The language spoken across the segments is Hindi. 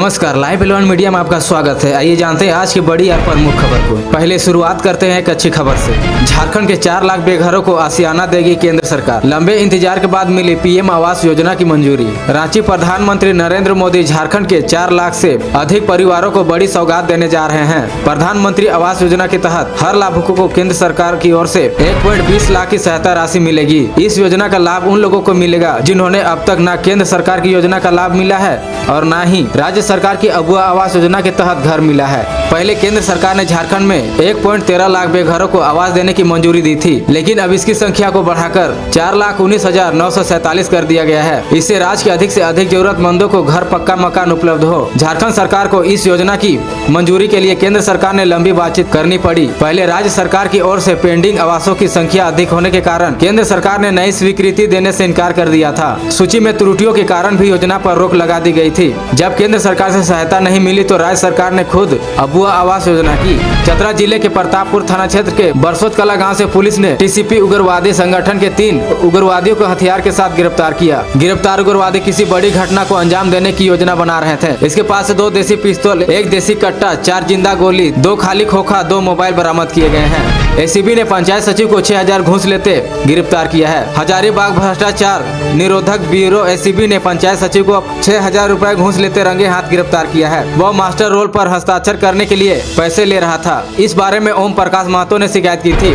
नमस्कार, लाइव एलेवन मीडिया में आपका स्वागत है। आइए जानते हैं आज की बड़ी और प्रमुख खबर को। पहले शुरुआत करते हैं एक अच्छी खबर से। झारखंड के 4 लाख बेघरों को आशियाना देगी केंद्र सरकार। लंबे इंतजार के बाद मिली पीएम आवास योजना की मंजूरी। रांची प्रधानमंत्री नरेंद्र मोदी झारखंड के 4 लाख से अधिक परिवारों को बड़ी सौगात देने जा रहे हैं। प्रधानमंत्री आवास योजना के तहत हर लाभुकों को केंद्र सरकार की ओर से 1.20 लाख की सहायता राशि मिलेगी। इस योजना का लाभ उन लोगों को मिलेगा जिन्होंने अब तक न केंद्र सरकार की योजना का लाभ मिला है और न ही राज्य सरकार की अगुआ आवास योजना के तहत घर मिला है। पहले केंद्र सरकार ने झारखंड में 1.13 लाख बेघरों को आवास देने की मंजूरी दी थी, लेकिन अब इसकी संख्या को बढ़ाकर 4,19,947 कर दिया गया है। इससे राज्य के अधिक से अधिक जरूरतमंदों को घर पक्का मकान उपलब्ध हो। झारखंड सरकार को इस योजना की मंजूरी के लिए केंद्र सरकार ने लंबी बातचीत करनी पड़ी। पहले राज्य सरकार की ओर से पेंडिंग आवासों की संख्या अधिक होने के कारण केंद्र सरकार ने नई स्वीकृति देने से इनकार कर दिया था। सूची में त्रुटियों के कारण भी योजना पर रोक लगा दी गई थी। जब केंद्र सरकार से सहायता नहीं मिली तो राज्य सरकार ने खुद अबुआ आवास योजना की। चतरा जिले के प्रतापपुर थाना क्षेत्र के बरसोत कला गांव से पुलिस ने टीसीपी उग्रवादी संगठन के 3 उग्रवादियों को हथियार के साथ गिरफ्तार किया। गिरफ्तार उग्रवादी किसी बड़ी घटना को अंजाम देने की योजना बना रहे थे। इसके पास से 2 देसी पिस्तौल, 1 देसी कट्टा, 4 जिंदा गोली, 2 खाली खोखा, 2 मोबाइल बरामद किए गए हैं। एसीबी ने पंचायत सचिव को 6000 घूस लेते गिरफ्तार किया है। हजारीबाग भ्रष्टाचार निरोधक ब्यूरो एसीबी ने पंचायत सचिव को 6000 रुपए घूस लेते रंगे हाथ गिरफ्तार किया है। वह मास्टर रोल पर हस्ताक्षर करने के लिए पैसे ले रहा था। इस बारे में ओम प्रकाश महतो ने शिकायत की थी।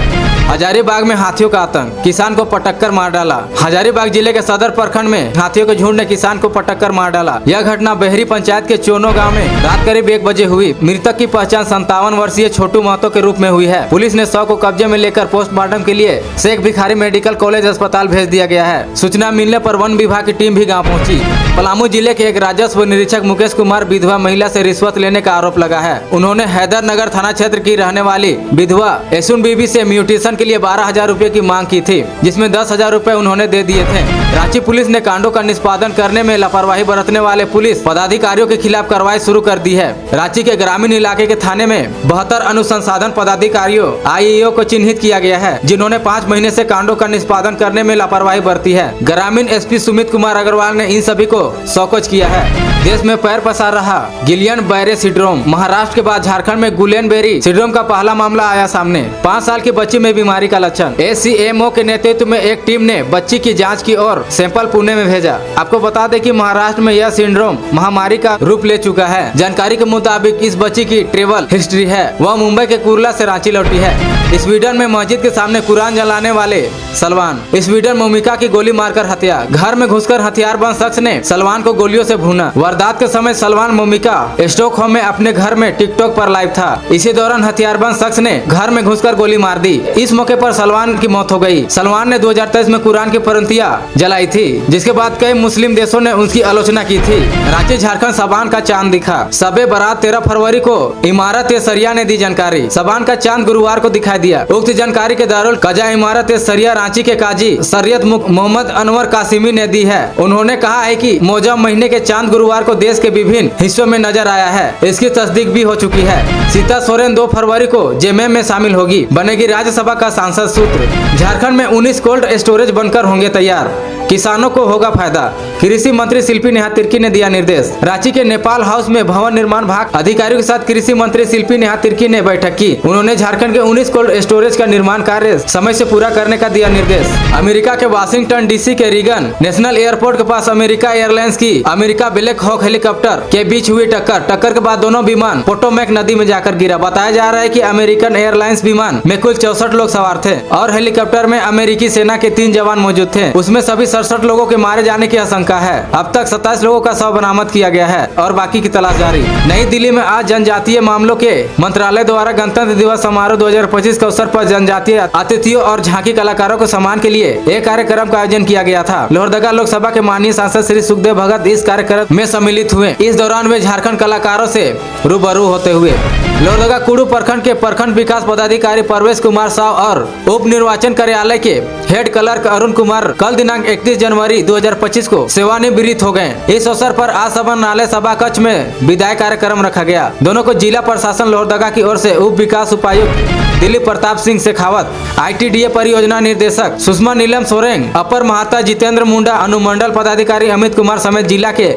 हजारीबाग में हाथियों का आतंक, किसान को पटककर मार डाला। हजारीबाग जिले के सदर प्रखंड में हाथियों के झुंड ने किसान को पटककर मार डाला। यह घटना बहरी पंचायत के चोनो गांव में रात करीब 1 बजे हुई। मृतक की पहचान 57 वर्षीय छोटू महतो के रूप में हुई है। पुलिस ने शव को कब्जे में लेकर पोस्टमार्टम के लिए शेख भिखारी मेडिकल कॉलेज अस्पताल भेज दिया गया है। सूचना मिलने पर वन विभाग की टीम भी गाँव पहुँची। पलामू जिले के एक राजस्व निरीक्षक मुकेश कुमार विधवा महिला से रिश्वत लेने का आरोप लगा है। उन्होंने हैदरनगर थाना क्षेत्र की रहने वाली विधवा एसुन बीबी से म्यूटेशन के लिए 12,000 रुपए की मांग की थी, जिसमें 10,000 रुपए उन्होंने दे दिए थे। रांची पुलिस ने कांडों का निष्पादन करने में लापरवाही बरतने वाले पुलिस पदाधिकारियों के खिलाफ कार्रवाई शुरू कर दी है। रांची के ग्रामीण इलाके के थाने में 72 अनुसंधान पदाधिकारियों आईईओ को चिन्हित किया गया है, जिन्होंने 5 महीने से कांडों का निष्पादन करने में लापरवाही बरती है। ग्रामीण एसपी सुमित कुमार अग्रवाल ने इन सभी को शौकज किया है। देश में पैर पसार रहा गिलियन बैरे सिंड्रोम। महाराष्ट्र के बाद झारखंड में गुलेन बेरी सिंड्रोम का पहला मामला आया सामने। 5 साल की बच्ची में बीमारी का लक्षण। एसीएमओ के नेतृत्व में एक टीम ने बच्ची की जांच की और सैंपल पुणे में भेजा। आपको बता दें कि महाराष्ट्र में यह सिंड्रोम महामारी का रूप ले चुका है। जानकारी के मुताबिक इस बच्ची की ट्रेवल हिस्ट्री है। वह मुंबई के कुर्ला से रांची लौटी है। स्वीडन में मस्जिद के सामने कुरान जलाने वाले सलमान। स्वीडन में मोमिका की गोली मारकर हत्या। घर में घुसकर हथियारबंद शख्स ने सलमान को गोलियों से भूना। वारदात के समय सलमान मोमिका स्टॉकहोम में अपने घर में टिकटॉक पर लाइव था। इसी दौरान हथियारबंद शख्स ने घर में घुसकर गोली मार दी। इस मौके पर सलमान की मौत हो गई। सलमान ने 2023 में कुरान की परंतियां जलाई थी, जिसके बाद कई मुस्लिम देशों ने उसकी आलोचना की थी। रांची झारखंड सबान का चांद दिखा। शबे बारात 13 फरवरी को इमारत सरिया ने दी जानकारी। सबान का चांद गुरुवार को दिखाई दिया। उक्त जानकारी के दारुल कजा इमारत सरिया रांची के काजी शरीयत मोहम्मद अनवर कासिमी ने दी है। उन्होंने कहा है कि मोहर्रम महीने के चांद गुरुवार को देश के विभिन्न हिस्सों में नजर आया है। इसकी तस्दीक भी हो चुकी है। सीता सोरेन 2 फरवरी को जेएमएम में शामिल होगी। बनेगी राज्यसभा का सांसद सूत्र। झारखंड में 19 कोल्ड स्टोरेज बनकर होंगे तैयार। किसानों को होगा फायदा। कृषि मंत्री शिल्पी नेहा तिर्की ने दिया निर्देश। रांची के नेपाल हाउस में भवन निर्माण विभाग अधिकारियों के साथ कृषि मंत्री शिल्पी नेहा तिर्की ने बैठक की। उन्होंने झारखंड के 19 कोल्ड स्टोरेज का निर्माण कार्य समय से पूरा करने का दिया निर्देश। अमेरिका के वाशिंगटन डीसी के रीगन नेशनल एयरपोर्ट के पास अमेरिका एयरलाइंस की अमेरिका ब्लैक हॉक हेलीकॉप्टर के बीच हुई टक्कर के बाद दोनों विमान पोटोमैक नदी में जाकर गिरा। बताया जा रहा है कि अमेरिकन एयरलाइंस विमान में कुल 64 लोग सवार थे और हेलीकॉप्टर में अमेरिकी सेना के 3 जवान मौजूद थे। उसमें सभी 67 लोगों के मारे जाने की आशंका है। अब तक 27 लोगों का शव बरामद किया गया है और बाकी की तलाश जारी। नई दिल्ली में आज जनजातीय मामलों के मंत्रालय द्वारा गणतंत्र दिवस समारोह 2025 के अवसर पर जनजातीय अतिथियों और झांकी कलाकारों को सम्मान के लिए एक कार्यक्रम का आयोजन किया गया था। लोहरदगा लोकसभा के माननीय सांसद श्री सुखदेव भगत इस कार्यक्रम में सम्मिलित हुए। इस दौरान वे झारखंड कलाकारों से रूबरू होते हुए लोहरदगा कुड़ू प्रखंड के प्रखंड विकास पदाधिकारी परवेश कुमार साव और उप निर्वाचन कार्यालय के हेड क्लर्क अरुण कुमार कल दिनांक 31 जनवरी 2025 को सेवानिवृत्त हो गए। इस अवसर पर आज समन्वय सभा कक्ष में विदाई कार्यक्रम रखा गया। दोनों को जिला प्रशासन लोहरदगा की ओर से उप विकास उपायुक्त दिलीप प्रताप सिंह शेखावत, आईटीडीए परियोजना निर्देशक सुषमा नीलम सोरेंग, अपर महाता जितेंद्र मुंडा, अनुमंडल पदाधिकारी अमित कुमार समेत जिला के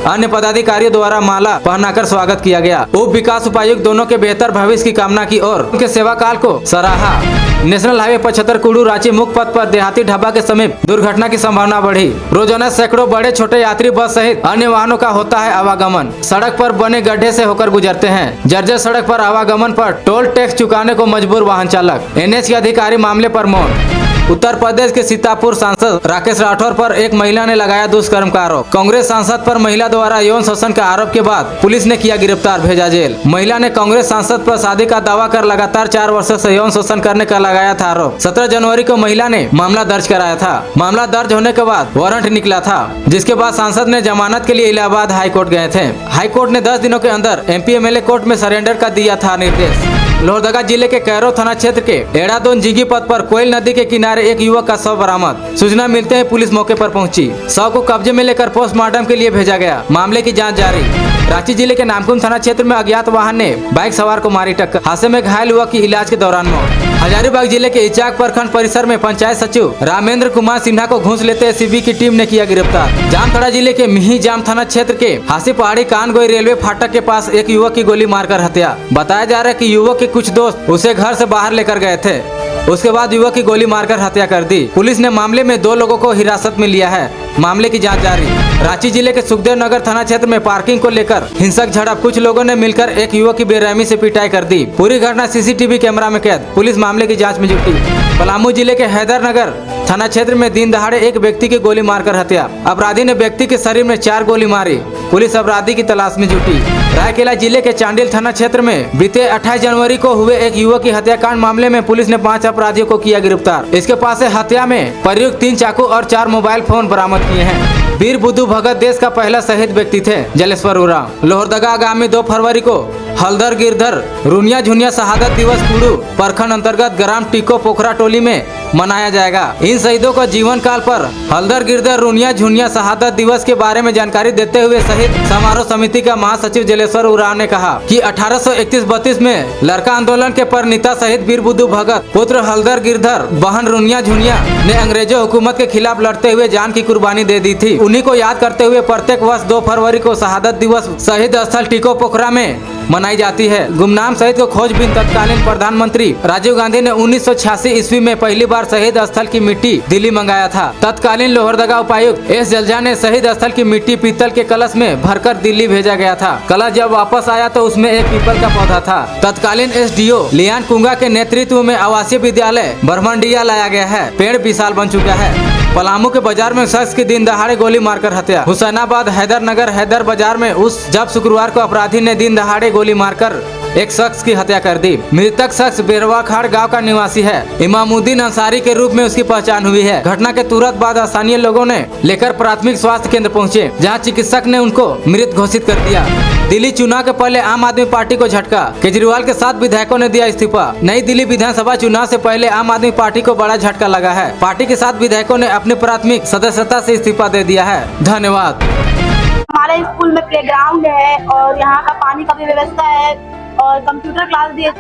अन्य पदाधिकारियों द्वारा माला पहनाकर स्वागत किया गया। उप विकास उपायुक्त दोनों के बेहतर भविष्य की कामना की और उनके सेवा काल को सराहा। नेशनल हाईवे 75 कुडू रांची मुख्य पथ पर देहाती ढाबा के समीप दुर्घटना की संभावना बढ़ी। रोजाना सैकड़ों बड़े छोटे यात्री बस सहित अन्य वाहनों का होता है आवागमन। सड़क पर बने गड्ढे से होकर गुजरते हैं। जर्जर सड़क पर आवागमन पर टोल टैक्स चुकाने को मजबूर वाहन चालक। एनएच के अधिकारी मामले पर मौन। उत्तर प्रदेश के सीतापुर सांसद राकेश राठौर पर एक महिला ने लगाया दुष्कर्म का आरोप। कांग्रेस सांसद पर महिला द्वारा यौन शोषण का आरोप के बाद पुलिस ने किया गिरफ्तार, भेजा जेल। महिला ने कांग्रेस सांसद पर शादी का दावा कर लगातार 4 वर्षों से यौन शोषण करने का लगाया था आरोप। 17 जनवरी को महिला ने मामला दर्ज कराया था। मामला दर्ज होने के बाद वारंट निकला था, जिसके बाद सांसद ने जमानत के लिए इलाहाबाद हाई कोर्ट गए थे। हाई कोर्ट ने 10 दिनों के अंदर MP MLA कोर्ट में सरेंडर का दिया था निर्देश। लोहरदगा जिले के कैरो थाना क्षेत्र के एड़ादोन जीगी पथ पर कोयल नदी के किनारे एक युवक का शव बरामद। सूचना मिलते ही पुलिस मौके पर पहुंची। शव को कब्जे में लेकर पोस्टमार्टम के लिए भेजा गया। मामले की जांच जारी। रांची जिले के नामकुम थाना क्षेत्र में अज्ञात वाहन ने बाइक सवार को मारी टक्कर। हादसे में घायल युवक की इलाज के दौरान मौत। हजारीबाग जिले के इचाक प्रखंड परिसर में पंचायत सचिव रामेंद्र कुमार सिन्हा को घूस लेते SCB की टीम ने किया गिरफ्तार। जामताड़ा जिले के मिही जाम थाना क्षेत्र के हासी पहाड़ी कानगोई रेलवे फाटक के पास एक युवक की गोली मारकर हत्या। बताया जा रहा है कि युवक के कुछ दोस्त उसे घर से बाहर लेकर गए थे। उसके बाद युवक की गोली मारकर हत्या कर दी। पुलिस ने मामले में 2 लोगों को हिरासत में लिया है। मामले की जांच जारी। रांची जिले के सुखदेव नगर थाना क्षेत्र में पार्किंग को लेकर हिंसक झड़प। कुछ लोगों ने मिलकर एक युवक की बेरहमी से पिटाई कर दी। पूरी घटना CCTV कैमरा में कैद। पुलिस मामले की जांच में जुटी। पलामू जिले के हैदरनगर थाना क्षेत्र में दिन दहाड़े एक व्यक्ति की गोली मारकर हत्या। अपराधी ने व्यक्ति के शरीर में 4 गोली मारी। पुलिस अपराधी की तलाश में जुटी। रायकेला जिले के चांडिल थाना क्षेत्र में बीते 28 जनवरी को हुए एक युवक की हत्याकांड मामले में पुलिस ने 5 अपराधियों को किया गिरफ्तार। इसके पास से हत्या में प्रयुक्त 3 चाकू और 4 मोबाइल फोन बरामद किए हैं। वीर बुद्धू भगत देश का पहला शहीद व्यक्ति थे, जलेश्वर उरांव। लोहरदगा आगामी 2 फरवरी को हल्दर गिरधर रुनिया झुनिया शहादत दिवस कुडू प्रखंड अंतर्गत ग्राम टीको पोखरा टोली में मनाया जाएगा। इन शहीदों को जीवन काल पर हल्दर गिरधर रुनिया झुनिया शहादत दिवस के बारे में जानकारी देते हुए शहीद समारोह समिति का महासचिव जलेश्वर उरांव ने कहा कि 1831-32 में लड़का आंदोलन के परिणेता शहीद वीर बुद्धू भगत पुत्र हल्दर गिरधर बहन रुनिया झुनिया ने अंग्रेजों हुकूमत के खिलाफ लड़ते हुए जान की कुर्बानी दे दी थी। उन्हीं को याद करते हुए प्रत्येक वर्ष 2 फरवरी को शहादत दिवस शहीद स्थल टीको पोखरा में मनाई जाती है। गुमनाम शहीद को खोजबीन तत्कालीन प्रधानमंत्री राजीव गांधी ने 1986 ईस्वी में पहली बार शहीद स्थल की मिट्टी दिल्ली मंगाया था। तत्कालीन लोहरदगा उपायुक्त S जलजा ने शहीद स्थल की मिट्टी पीतल के कलश में भरकर दिल्ली भेजा गया था। कलश जब वापस आया तो उसमें एक पीपल का पौधा था। तत्कालीन SDO लियान कुंगा के नेतृत्व में आवासीय विद्यालय ब्रह्मंडिया लाया गया है। पेड़ विशाल बन चुका है। पलामू के बाजार में शख्स की दिन दहाड़े गोली मारकर हत्या। हुसैनाबाद हैदरनगर हैदर बाजार में जब शुक्रवार को अपराधी ने दिन दहाड़े गोली मारकर एक शख्स की हत्या कर दी। मृतक शख्स बेरवाखाड़ गांव का निवासी है। इमामुद्दीन अंसारी के रूप में उसकी पहचान हुई है। घटना के तुरंत बाद स्थानीय लोगों ने लेकर प्राथमिक स्वास्थ्य केंद्र पहुंचे, जहां चिकित्सक ने उनको मृत घोषित कर दिया। दिल्ली चुनाव के पहले आम आदमी पार्टी को झटका। केजरीवाल के 7 विधायकों ने दिया इस्तीफा। नई दिल्ली विधानसभा चुनाव से पहले आम आदमी पार्टी को बड़ा झटका लगा है। पार्टी के 7 विधायकों ने अपनी प्राथमिक सदस्यता से इस्तीफा दे दिया है। धन्यवाद। हमारे स्कूल में प्लेग्राउंड है और यहाँ का पानी का भी व्यवस्था है और कंप्यूटर क्लास भी है।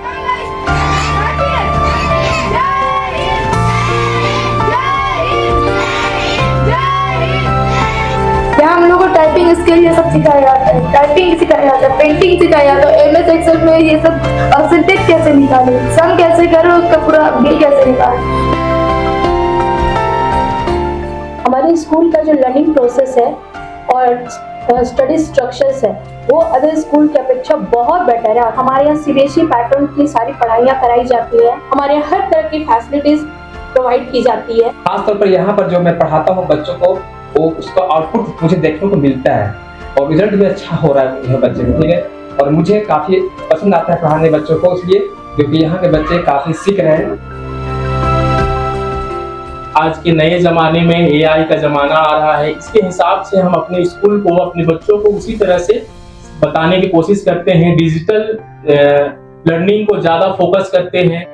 यहाँ हम लोग को टाइपिंग स्किल ये सब सिखाया जाता है, टाइपिंग सिखाया जाता है, पेंटिंग सिखाया जाता है, MS एक्सेल में ये सब सिंटेक्स कैसे निकाले, सम कैसे करो, उसका पूरा बिल कैसे निकाले। हमारे स्कूल का जो लर्निंग प्रोसेस है और स्टडी स्ट्रक्चर्स है वो अदर स्कूल की अपेक्षा बहुत बेटर है। हमारे यहाँ CBSE पैटर्न की सारी पढ़ाइयाँ कराई जाती है। हमारे यहाँ हर तरह की फैसिलिटीज प्रोवाइड की जाती है। खासतौर पर यहाँ पर जो मैं पढ़ाता हूँ बच्चों को, वो उसका आउटपुट मुझे देखने को मिलता है और रिजल्ट भी अच्छा हो रहा है बच्चे में, ठीक है। और मुझे काफी पसंद आता है पढ़ाने बच्चों को, इसलिए क्योंकि यहाँ के बच्चे काफी सीख रहे हैं। आज के नए जमाने में AI का जमाना आ रहा है, इसके हिसाब से हम अपने स्कूल को, अपने बच्चों को उसी तरह से बताने की कोशिश करते हैं। डिजिटल लर्निंग को ज्यादा फोकस करते हैं।